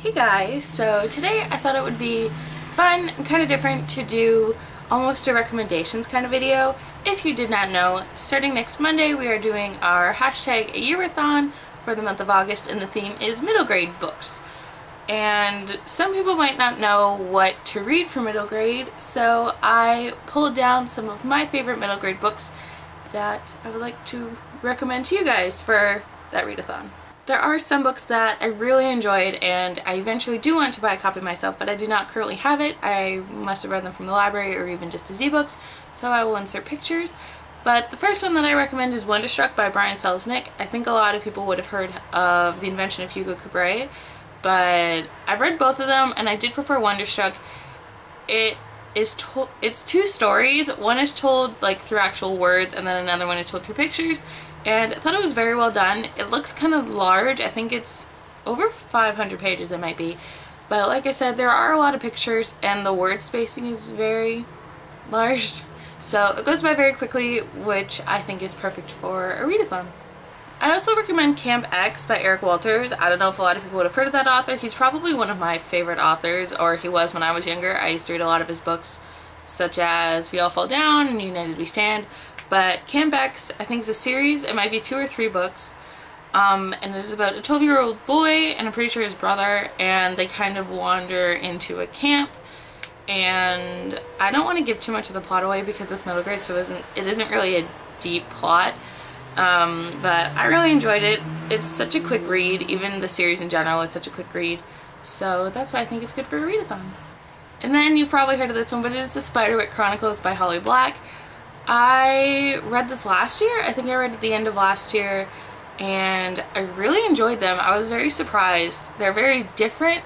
Hey guys, so today I thought it would be fun and kind of different to do almost a recommendations kind of video. If you did not know, starting next Monday we are doing our hashtag AYearAthon for the month of August, and the theme is middle grade books. And some people might not know what to read for middle grade, so I pulled down some of my favorite middle grade books that I would like to recommend to you guys for that readathon. There are some books that I really enjoyed and I eventually do want to buy a copy myself, but I do not currently have it. I must have read them from the library or even just as ebooks, so I will insert pictures. But the first one that I recommend is Wonderstruck by Brian Selznick. I think a lot of people would have heard of The Invention of Hugo Cabret, but I've read both of them and I did prefer Wonderstruck. It's two stories. One is told like through actual words and then another one is told through pictures. And I thought it was very well done. It looks kind of large. I think it's over 500 pages it might be. But like I said, there are a lot of pictures and the word spacing is very large. So it goes by very quickly, which I think is perfect for a readathon. I also recommend Camp X by Eric Walters. I don't know if a lot of people would have heard of that author. He's probably one of my favorite authors, or he was when I was younger. I used to read a lot of his books, such as We All Fall Down and United We Stand. But Camp X, I think, is a series. It might be 2 or 3 books. And it is about a 12-year-old boy and I'm pretty sure his brother, and they kind of wander into a camp. And I don't want to give too much of the plot away because it's middle grade, so it isn't really a deep plot. But I really enjoyed it. It's such a quick read. Even the series in general is such a quick read. So that's why I think it's good for a readathon. And then you've probably heard of this one, but it is The Spiderwick Chronicles by Holly Black. I read this last year. I think I read it at the end of last year and I really enjoyed them. I was very surprised. They're very different.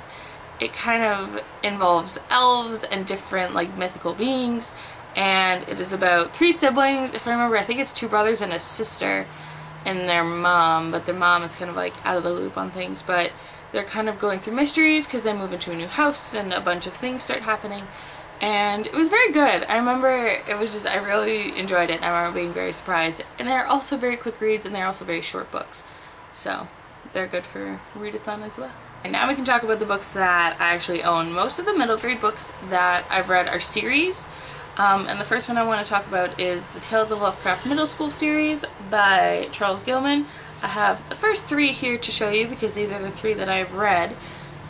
It kind of involves elves and different like mythical beings, and it is about 3 siblings. If I remember, I think it's 2 brothers and a sister and their mom, but their mom is kind of like out of the loop on things, but they're kind of going through mysteries because they move into a new house and a bunch of things start happening. And it was very good. I remember it was just, I really enjoyed it and I remember being very surprised. And they're also very quick reads and they're also very short books. So they're good for readathon as well. And now we can talk about the books that I actually own. Most of the middle grade books that I've read are series. And the first one I want to talk about is the Tales of Lovecraft Middle School series by Charles Gilman. I have the first 3 here to show you because these are the 3 that I've read.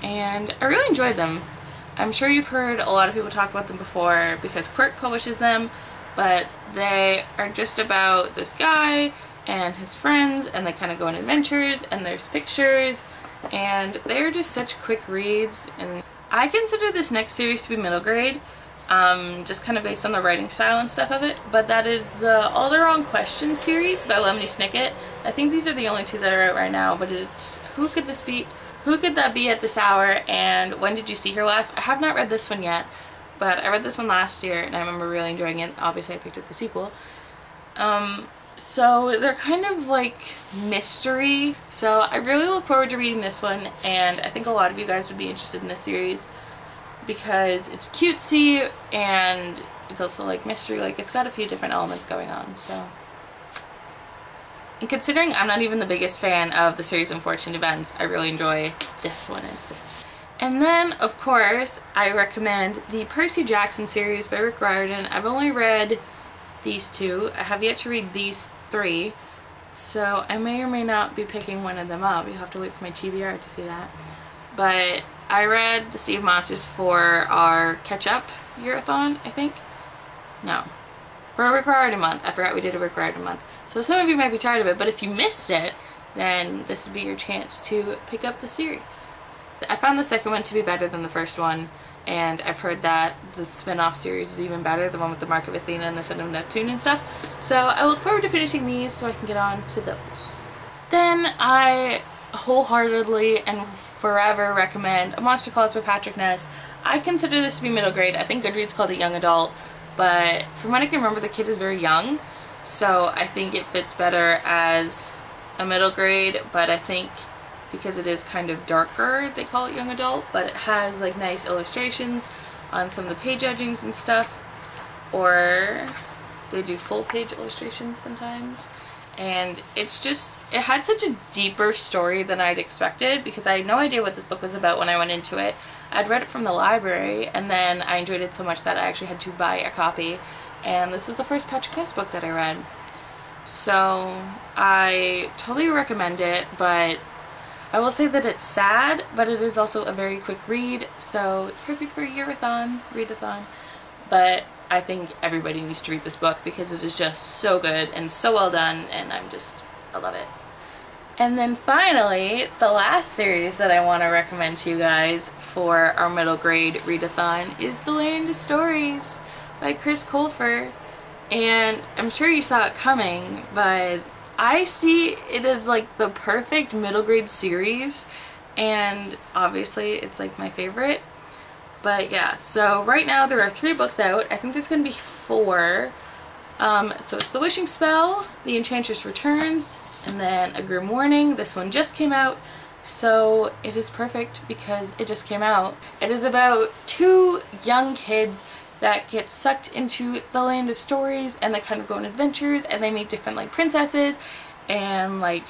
And I really enjoyed them. I'm sure you've heard a lot of people talk about them before because Quirk publishes them, but they are just about this guy and his friends, and they kind of go on adventures, and there's pictures, and they're just such quick reads. And I consider this next series to be middle grade, just kind of based on the writing style and stuff of it, but that is the All the Wrong Questions series by Lemony Snicket. I think these are the only 2 that are out right now, but it's Who Could This Be? Who Could That Be at This Hour? And When Did You See Her Last? I have not read this one yet, but I read this one last year and I remember really enjoying it. Obviously I picked up the sequel. So they're kind of like mystery. So I really look forward to reading this one, and I think a lot of you guys would be interested in this series because it's cutesy and it's also like mystery. Like, it's got a few different elements going on. So, and considering I'm not even the biggest fan of the series Unfortunate Events, I really enjoy this one instead. And then, of course, I recommend the Percy Jackson series by Rick Riordan. I've only read these 2. I have yet to read these 3, so I may or may not be picking one of them up. You'll have to wait for my TBR to see that. But I read The Sea of Monsters for our catch-up year-a-thon, I think. No. For a Rick Riordan month. I forgot we did a Rick Riordan month. So some of you might be tired of it, but if you missed it, then this would be your chance to pick up the series. I found the second one to be better than the first one, and I've heard that the spin-off series is even better, the one with the Mark of Athena and the Son of Neptune and stuff. So I look forward to finishing these so I can get on to those. Then I wholeheartedly and forever recommend A Monster Calls by Patrick Ness. I consider this to be middle grade. I think Goodreads called it young adult, but from what I can remember, the kid is very young. So I think it fits better as a middle grade, but I think because it is kind of darker, they call it young adult, but it has like nice illustrations on some of the page edgings and stuff, or they do full page illustrations sometimes. And it's just, it had such a deeper story than I'd expected, because I had no idea what this book was about when I went into it. I'd read it from the library, and then I enjoyed it so much that I actually had to buy a copy, and this was the first Patrick Ness book that I read. So I totally recommend it, but I will say that it's sad, but it is also a very quick read, so it's perfect for a year-a-thon, readathon. But I think everybody needs to read this book because it is just so good and so well done, and I love it. And then finally, the last series that I want to recommend to you guys for our middle grade readathon is The Land of Stories by Chris Colfer. And I'm sure you saw it coming, but I see it as like the perfect middle grade series, and obviously it's like my favorite. But yeah, so right now there are 3 books out. I think there's going to be 4. So it's The Wishing Spell, The Enchantress Returns, and then A Grim Warning. This one just came out, so it is perfect because it just came out. It is about 2 young kids that get sucked into the land of stories, and they kind of go on adventures, and they meet different like princesses and like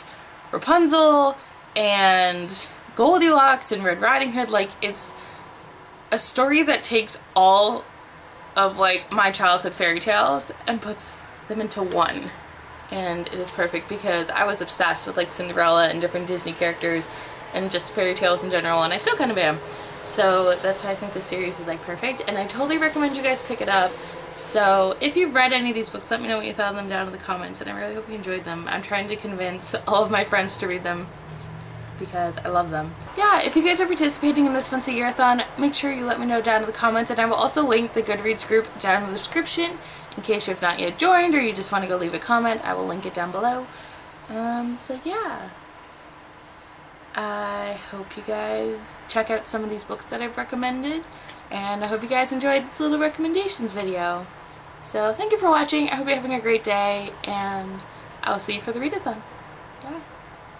Rapunzel and Goldilocks and Red Riding Hood. Like, it's a story that takes all of like my childhood fairy tales and puts them into one, and it is perfect because I was obsessed with like Cinderella and different Disney characters and just fairy tales in general, and I still kind of am. So that's why I think this series is like perfect, and I totally recommend you guys pick it up. So if you've read any of these books, let me know what you thought of them down in the comments, and I really hope you enjoyed them. I'm trying to convince all of my friends to read them because I love them. Yeah, if you guys are participating in this month's year-a-thon, make sure you let me know down in the comments, and I will also link the Goodreads group down in the description in case you have not yet joined or you just want to go leave a comment. I will link it down below. So yeah, I hope you guys check out some of these books that I've recommended, and I hope you guys enjoyed this little recommendations video. So thank you for watching. I hope you're having a great day, and I will see you for the readathon. Bye.